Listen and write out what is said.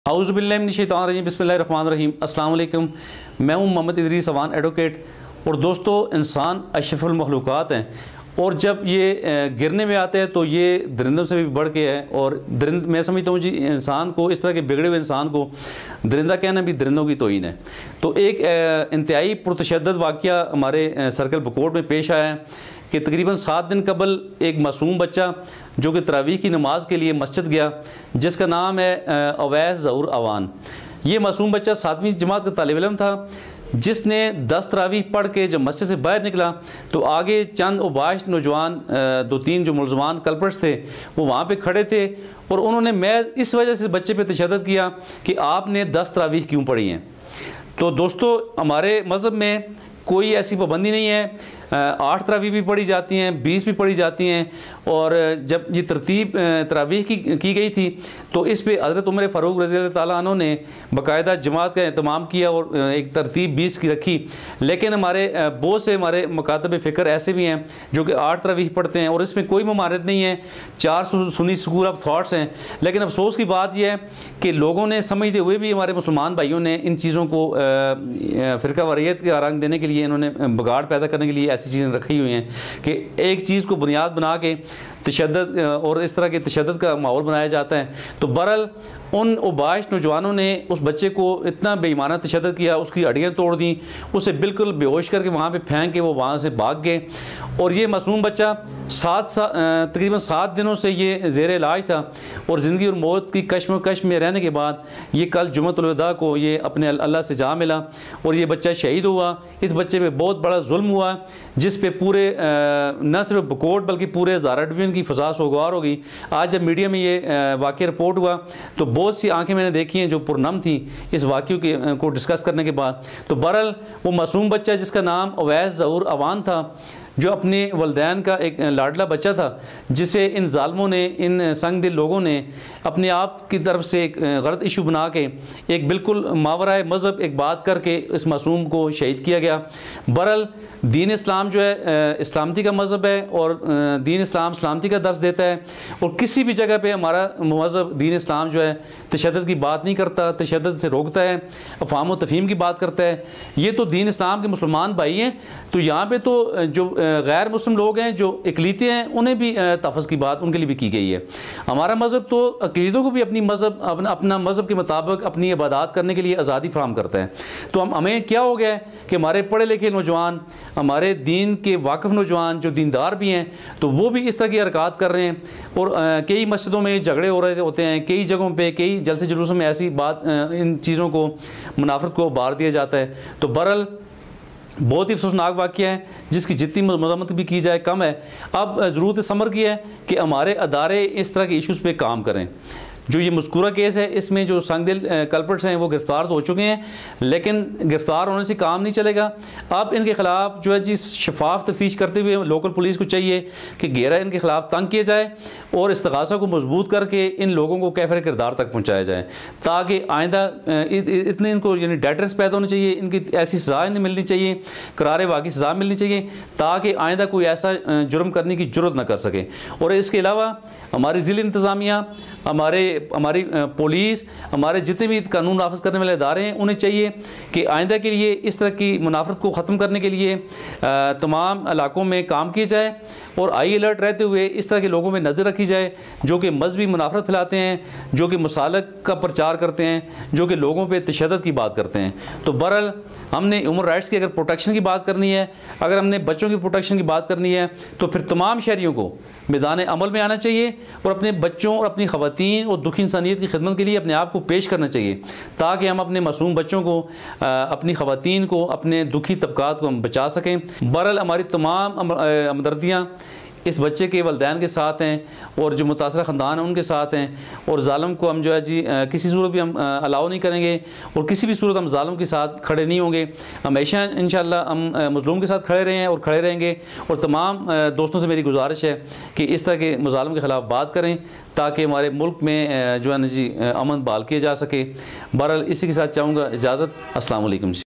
औज़ुबिल्लाहिमिनश्शैतानिर्रजीम बिस्मिल्लाहिर्रहमानिर्रहीम। अस्सलाम वालेकुम। मैं हूँ मोहम्मद इदरीस अवान एडवोकेट। और दोस्तों, इंसान अशरफुल मखलूक़ात हैं और जब ये गिरने में आते हैं तो ये दरिंदों से भी बढ़ के है। और दरिंद मैं समझता हूँ जी, इंसान को, इस तरह के बिगड़े हुए इंसान को दरिंदा कहना भी दरिंदों की तौहीन है। तो एक इंतहाई पुरतशद्दद वाक़या हमारे सर्कल बकोट में पेश आया है कि तकरीबन 7 दिन कबल एक मासूम बच्चा जो कि तरावीह की नमाज के लिए मस्जिद गया, जिसका नाम है अवैस ज़हूर अवान। ये मासूम बच्चा 7वीं जमात का तालिब इल्म था, जिसने 10 तरावीह पढ़ के जब मस्जिद से बाहर निकला तो आगे चंद उबाश नौजवान 2-3 जो मुलजमान कल्प्रिट्स थे वो वहाँ पे खड़े थे और उन्होंने मैं इस वजह से बच्चे पे तशद्दुद किया कि आपने 10 तरावीह क्यों पढ़ी हैं। तो दोस्तों, हमारे मज़हब में कोई ऐसी पाबंदी नहीं है। 8 तरावीह भी पढ़ी जाती हैं, 20 भी पढ़ी जाती हैं। और जब ये तरतीब तरावीह की गई थी तो इस पे हज़रत उमर फ़ारूक रज़ी अल्लाह ताला अन्हु ने बाकायदा जमात का एहतमाम किया और एक तरतीब 20 की रखी। लेकिन हमारे बहुत से हमारे मकातब फ़िक्र ऐसे भी हैं जो कि 8 तरावीह पढ़ते हैं और इसमें कोई ममारत नहीं है। 4 सुन्नी स्कूल ऑफ थाट्स हैं। लेकिन अफसोस की बात यह है कि लोगों ने समझते हुए भी, हमारे मुसलमान भाइयों ने इन चीज़ों को फ़िरका वारियत का रंग देने के लिए, इन्होंने बिगाड़ पैदा करने के लिए ऐसी चीज़ें रखी हुई हैं कि एक चीज़ को बुनियाद बना के तशद्दुद और इस तरह के तशद्दुद का माहौल बनाया जाता है। तो बहरहाल उन उबाश नौजवानों ने उस बच्चे को इतना बेईमाना तशद्दुद किया, उसकी हड्डियाँ तोड़ दी, उसे बिल्कुल बेहोश करके वहाँ पे फेंक के वो वहाँ से भाग गए। और ये मासूम बच्चा तकरीबन 7 दिनों से ये ज़ेर इलाज था और ज़िंदगी और मौत की कश्मकश में रहने के बाद ये कल जुम्मतुल विदा को ये अपने अल्लाह से जा मिला और ये बच्चा शहीद हुआ। इस बच्चे पे बहुत बड़ा जुल्म हुआ, जिस पे पूरे न सिर्फ बकोट बल्कि पूरे हज़ारा डिवीज़न की फ़ज़ा सोगवार होगी। आज जब मीडिया में ये वाक़या रिपोर्ट हुआ तो बहुत सी आंखें मैंने देखी हैं जो पुरनम थी इस वाक़े को डिस्कस करने के बाद। तो बहरहाल वो मासूम बच्चा जिसका नाम अवैस ज़हूर अवान था, जो अपने वलदैन का एक लाडला बच्चा था, जिसे इन ज़ालिमों ने, इन संग दिल लोगों ने अपने आप की तरफ से एक गलत इशू बना के एक बिल्कुल मावराए मज़हब एक बात करके इस मासूम को शहीद किया गया। बहरहाल दीन इस्लाम जो है इस्लामती का मज़हब है और दीन इस्लाम सलामती का दर्स देता है और किसी भी जगह पे हमारा मज़हब दीन इस्लाम जो है तशद्दुद की बात नहीं करता, तशद्दुद से रोकता है, अफ़हाम व तफ़हीम की बात करता है। ये तो दीन इस्लाम के मुसलमान भाई हैं। तो यहाँ पे तो जो गैर मुस्लिम लोग हैं, जो अक़लीतें हैं, उन्हें भी तफ़्ज़ की बात उनके लिए भी की गई है। हमारा मज़हब तो अक़लीतों को भी अपना मज़हब के मुताबिक अपनी इबादत करने के लिए आज़ादी फ़राहम करता है। तो हमें क्या हो गया है कि हमारे पढ़े लिखे नौजवान, हमारे दीन के वाकिफ़ नौजवान जो दीनदार भी हैं, तो वो भी इस तरह की हरकत कर रहे हैं। और कई मस्जिदों में झगड़े हो रहे होते हैं, कई जगहों पे, कई जलसे जुलूस में ऐसी बात, इन चीज़ों को, मुनाफरत को उभार दिया जाता है। तो बहरहाल बहुत ही अफसोसनाक वाक़या है जिसकी जितनी मज़म्मत भी की जाए कम है। अब ज़रूरत इस अमर की है कि हमारे अदारे इस तरह के इशूज़ पे काम करें। जो ये मज़कूरा केस है, इसमें जो संगदिल कल्प्रिट्स हैं वो गिरफ़्तार तो हो चुके हैं, लेकिन गिरफ़्तार होने से काम नहीं चलेगा। अब इनके ख़िलाफ़ जो है जी शफाफ तफ्तीश करते हुए लोकल पुलिस को चाहिए कि घेरा इनके ख़िलाफ़ तंग किया जाए और इस्तिग़ासा को मजबूत करके इन लोगों को कैफ़र किरदार तक पहुँचाया जाए, ताकि आइंदा इतने इनको यानी डेटर्स पैदा होने चाहिए, इनकी ऐसी सज़ा इन्हें मिलनी चाहिए, करारे वाक़ई सज़ा मिलनी चाहिए, ताकि आइंदा कोई ऐसा जुर्म करने की ज़रूरत न कर सके। और इसके अलावा हमारी ज़िला इंतज़ामिया, हमारी पुलिस, हमारे जितने भी कानून नाफिज करने वाले इदारे हैं, उन्हें चाहिए कि आइंदा के लिए इस तरह की मुनाफरत को ख़त्म करने के लिए तमाम इलाकों में काम किया जाए और हाई अलर्ट रहते हुए इस तरह के लोगों में नज़र रखी जाए जो कि मजहबी मुनाफरत फैलाते हैं, जो कि मसालक का प्रचार करते हैं, जो कि लोगों पे तशद्दुद की बात करते हैं। तो बहरहाल हमने ह्यूमन राइट्स की अगर प्रोटेक्शन की बात करनी है, अगर हमने बच्चों की प्रोटेक्शन की बात करनी है, तो फिर तमाम शहरियों को मैदान अमल में आना चाहिए और अपने बच्चों और अपनी ख़वातीन और दुखी इंसानियत की खिदमत के लिए अपने आप को पेश करना चाहिए, ताकि हम अपने मासूम बच्चों को, अपनी ख़वातीन को, अपने दुखी तबकात को हम बचा सकें। बहरहाल हमारी तमाम हमदर्दियाँ इस बच्चे के वलदैन के साथ हैं और जो मुतासरा ख़ानदान है उनके साथ हैं। और ज़ालिम को हम जो है जी किसी सूरत भी हम अलाउ नहीं करेंगे और किसी भी सूरत हम ज़ालिम के साथ खड़े नहीं होंगे। हमेशा इंशाअल्लाह हम मज़लूम के साथ खड़े रहे हैं और खड़े रहेंगे। और तमाम दोस्तों से मेरी गुजारिश है कि इस तरह के मुज़ालिम के ख़िलाफ़ बात करें, ताकि हमारे मुल्क में जो है ना जी अमन बहाल किया जा सके। बहरहाल इसी के साथ चाहूँगा इजाज़त। अस्सलाम वालेकुम जी।